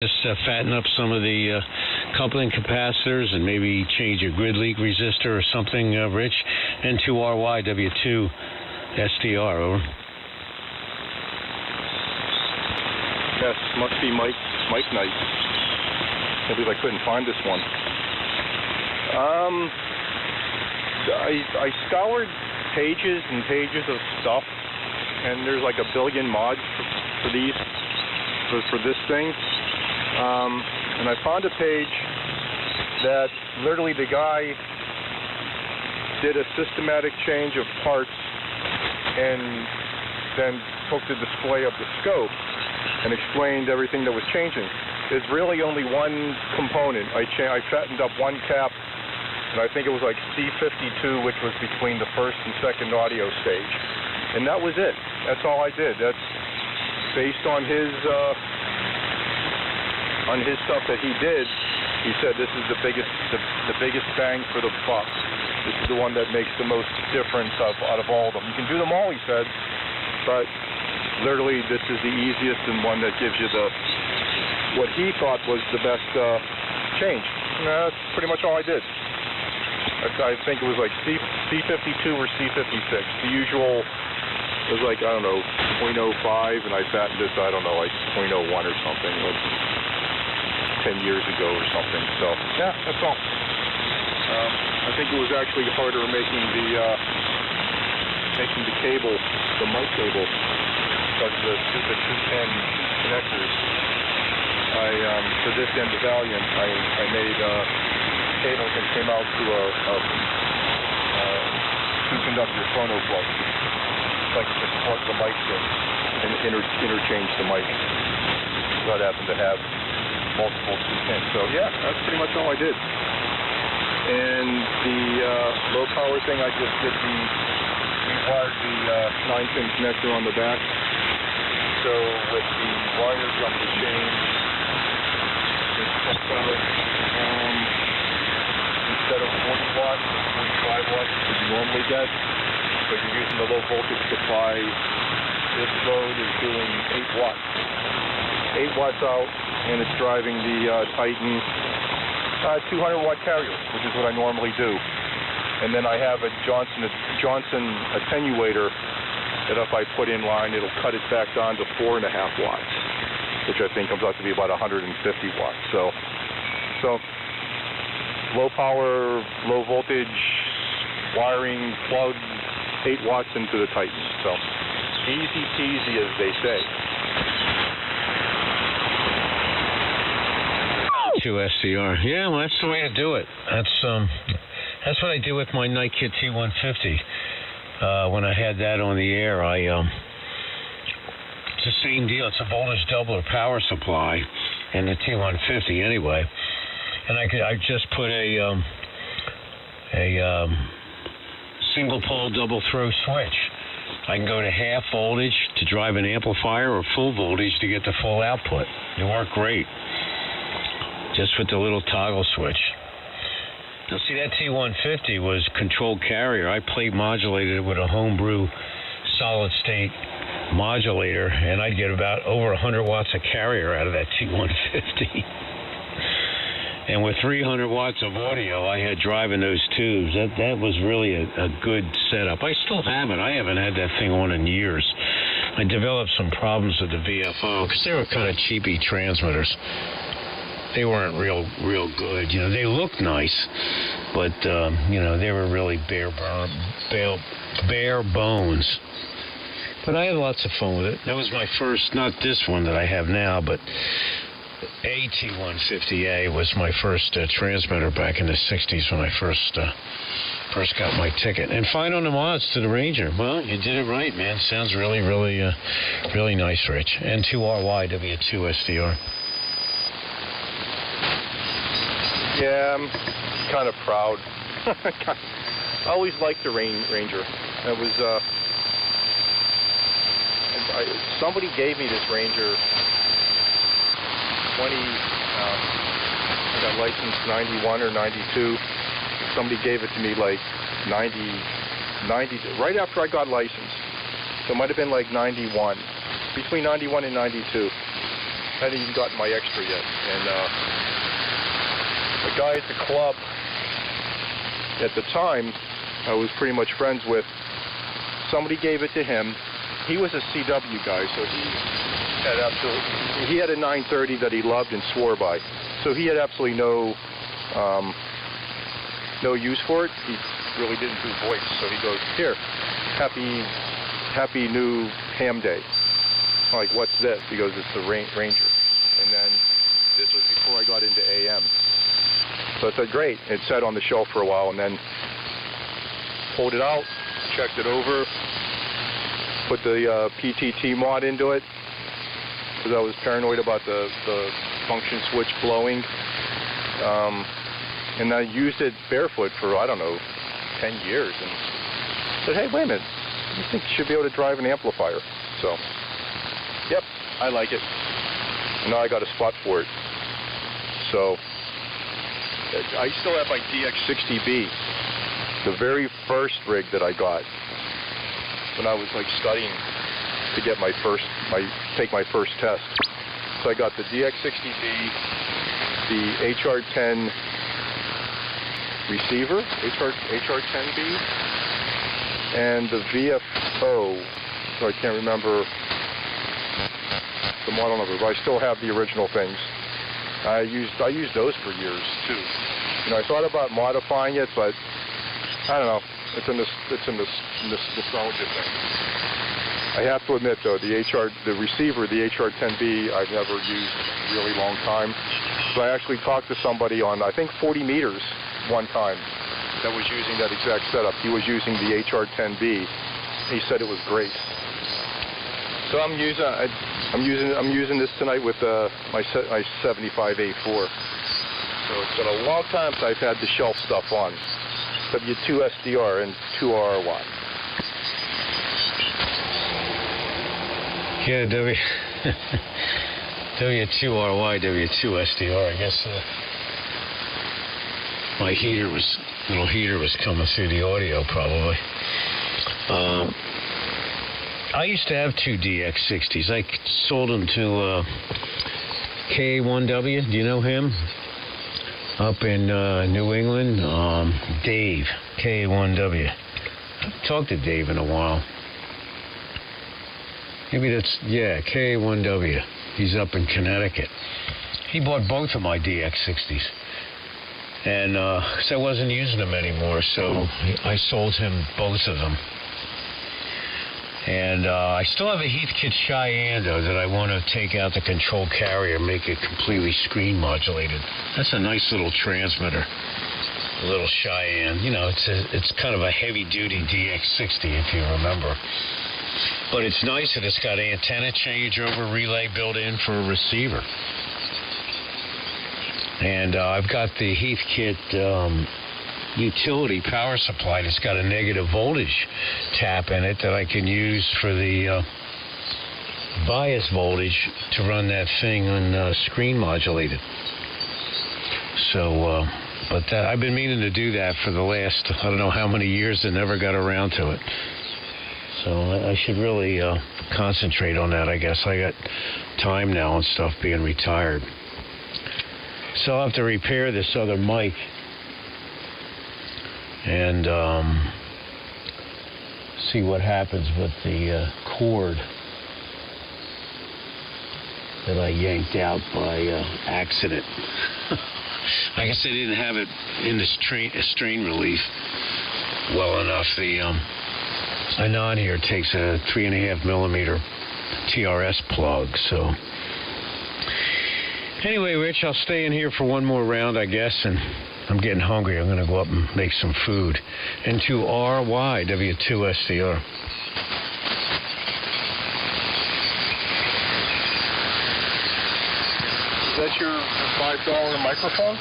Just fatten up some of the coupling capacitors and maybe change a grid leak resistor or something, Rich. N2RY W2SDR, over. Yes, must be Mike Knight. Can't believe I couldn't find this one. I scoured pages and pages of stuff, and there's like a billion mods for these, for this thing. And I found a page that literally the guy did a systematic change of parts and then took the display of the scope and explained everything that was changing. There's really only one component. I fattened up one cap, and I think it was like C52, which was between the first and second audio stage. And that was it. That's all I did. That's based on his stuff that he did. He said this is the biggest bang for the buck. This is the one that makes the most difference out of all of them. You can do them all, he said, but literally this is the easiest and one that gives you what he thought was the best change. And that's pretty much all I did. I think it was like C52 or C56. The usual was like, I don't know, 0.05, and I fattened this, I don't know, like 0.01 or something, like 10 years ago or something. So, yeah, that's all. I think it was actually harder making the cable, the mic cable, because of the stupid 210 connectors. For this end of Valiant, I made cables that came out to a two-conductor phonoflux, like to support the mic thing and interchange the mic. So I happened to have multiple 210. So yeah, that's pretty much all I did. And the low power thing, I just did rewired the 9-pin connector on the back. So with the wires on the chain, instead of 40 watts, 45 watts that you normally get, but you're using the low voltage supply, this load is doing 8 watts. 8 watts out, and it's driving the Titan 200 watt carrier, which is what I normally do. And then I have a Johnson attenuator that if I put in line, it'll cut it back down to 4.5 watts, which I think comes out to be about 150 watts. So low power, low voltage wiring, plug 8 watts into the Titan. So easy peasy, as they say. W2SDR. Yeah, well, that's the way to do it. That's what I did with my Nightkit T150. When I had that on the air, it's the same deal. It's a voltage doubler power supply, and the T150 anyway. And I just put a single pole double throw switch. I can go to half voltage to drive an amplifier or full voltage to get the full output. It worked great. Just with the little toggle switch. Now see, that T150 was controlled carrier. I plate modulated it with a homebrew solid state modulator, and I'd get about over 100 watts of carrier out of that T150. And with 300 watts of audio I had driving those tubes, that was really a good setup. I still have it. I haven't had that thing on in years. I developed some problems with the VFO because they were kind of cheapy transmitters. They weren't real good. You know, they looked nice, but you know, they were really bare bones. But I had lots of fun with it. That was my first, not this one that I have now, but a T150A was my first transmitter back in the 60s when I first got my ticket. And fine on the mods to the Ranger. Well, you did it right, man. Sounds really nice, Rich. N2RY W2SDR. Yeah, I'm kind of proud. I always liked the Ranger. It was somebody gave me this Ranger. I got licensed 91 or 92. Somebody gave it to me like 90, right after I got licensed. So it might have been like 91, between 91 and 92. hadn't even gotten my extra yet. And the guy at the club at the time I was pretty much friends with, somebody gave it to him. He was a CW guy, so he had a 930 that he loved and swore by. So he had absolutely no use for it. He really didn't do voice. So he goes, "Here, happy new ham day." I'm like, "What's this?" He goes, "It's the Ranger." And then this was before I got into AM. So I said, "Great." It sat on the shelf for a while, and then pulled it out, checked it over, put the PTT mod into it, because I was paranoid about the function switch blowing. And I used it barefoot for, I don't know, 10 years. And said, "Hey, wait a minute. You think you should be able to drive an amplifier?" So, yep, I like it. And now I got a spot for it. So, I still have my DX60B, the very first rig that I got when I was like studying to get take my first test. So I got the DX60B, the HR10 receiver, HR10B, and the VFO. So I can't remember the model number, but I still have the original things. I used those for years too. You know, I thought about modifying it, but I don't know. It's a nostalgia thing. I have to admit though, the receiver, the HR10B, I've never used in a really long time. So I actually talked to somebody on, I think, 40 meters one time that was using that exact setup. He was using the HR10B. He said it was great. So I'm using this tonight with my 75A4. So it's been a long time since I've had the shelf stuff on. W2SDR and 2RY. Yeah, W2RY, W2SDR. I guess my little heater was coming through the audio probably. I used to have two DX60s. I sold them to KA1W. Do you know him? Up in New England, Dave, KA1W. I haven't talked to Dave in a while. Maybe that's, yeah, KA1W. He's up in Connecticut. He bought both of my DX60s. And, because I wasn't using them anymore, so I sold him both of them. And I still have a Heathkit Cheyenne, though, that I want to take out the control carrier, make it completely screen modulated. That's a nice little transmitter, a little Cheyenne. You know, it's kind of a heavy-duty DX60, if you remember. But it's nice that it's got antenna changeover relay built in for a receiver. And I've got the Heathkit utility power supply that's got a negative voltage tap in it that I can use for the bias voltage to run that thing on screen modulated. So, but I've been meaning to do that for the last, I don't know how many years, and never got around to it. So I should really concentrate on that, I guess. I got time now and stuff being retired. So I'll have to repair this other mic and see what happens with the cord that I yanked out by accident. I guess I didn't have it in the strain relief well enough. The Anon here takes a 3.5 millimeter TRS plug, so anyway, Rich, I'll stay in here for one more round, I guess, and I'm getting hungry. I'm going to go up and make some food. N2RY, W2SDR. Is that your $5 microphone?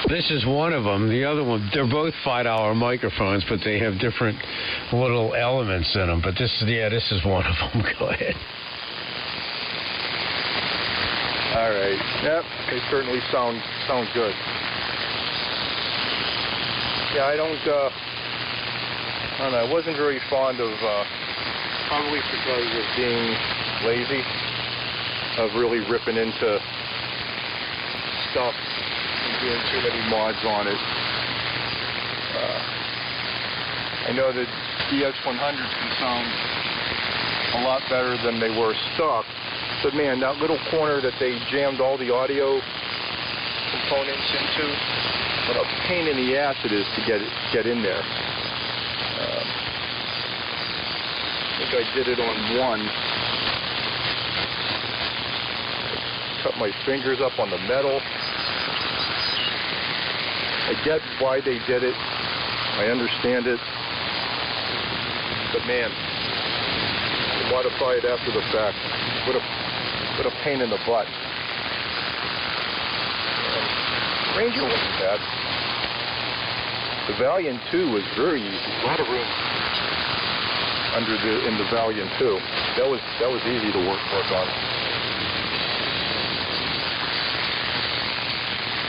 This is one of them. The other one, they're both $5 microphones, but they have different little elements in them. But this is one of them. Go ahead. All right. Yep, they certainly sound good. Yeah, I don't know. I wasn't very fond of, probably because of being lazy. of really ripping into stuff and doing too many mods on it. I know that DX100s can sound a lot better than they were stock, but man, that little corner that they jammed all the audio components into, what a pain in the ass it is to get in there. I think I did it on one. Cut my fingers up on the metal. I get why they did it. I understand it. But man, to modify it after the fact, what a pain in the butt. Ranger wasn't bad. The Valiant 2 was very easy. A lot of room in the Valiant 2. That was easy to work on.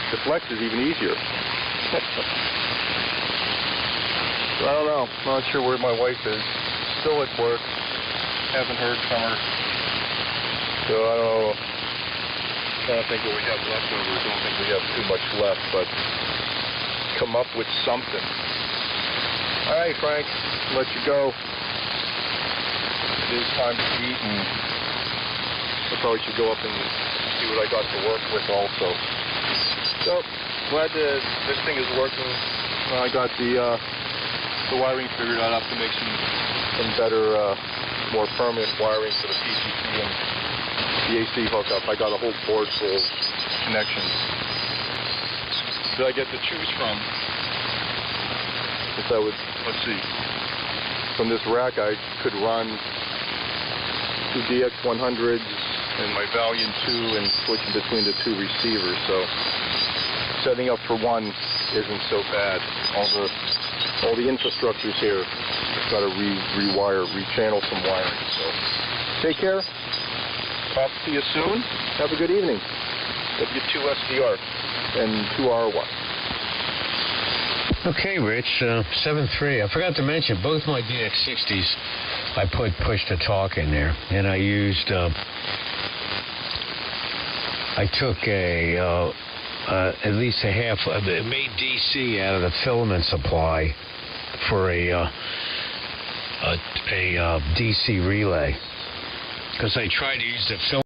The Flex is even easier. I don't know. Not sure where my wife is. Still at work. Haven't heard from her. So I don't know. I don't think what we have leftovers. I don't think we have too much left, but come up with something. All right, Frank. I'll let you go. It is time to eat, and I probably should go up and see what I got to work with also. So glad that this thing is working. I got the wiring figured out. I have to make some better, more permanent wiring for the PCC and the AC hookup. I got a whole board full of connections that I get to choose from. If I would, let's see, from this rack I could run 2 DX100s and my Valiant 2 and switching between the 2 receivers. So setting up for one isn't so bad. All the infrastructure's here. Just got to rechannel some wiring. So take care. Talk to you soon. Have a good evening. W2SDR and 2R1. Okay, Rich, 7.3. I forgot to mention, both my DX60s, I put push-to-talk in there, and I used, I took at least a half, made DC out of the filament supply for a DC relay, because I tried to use the filament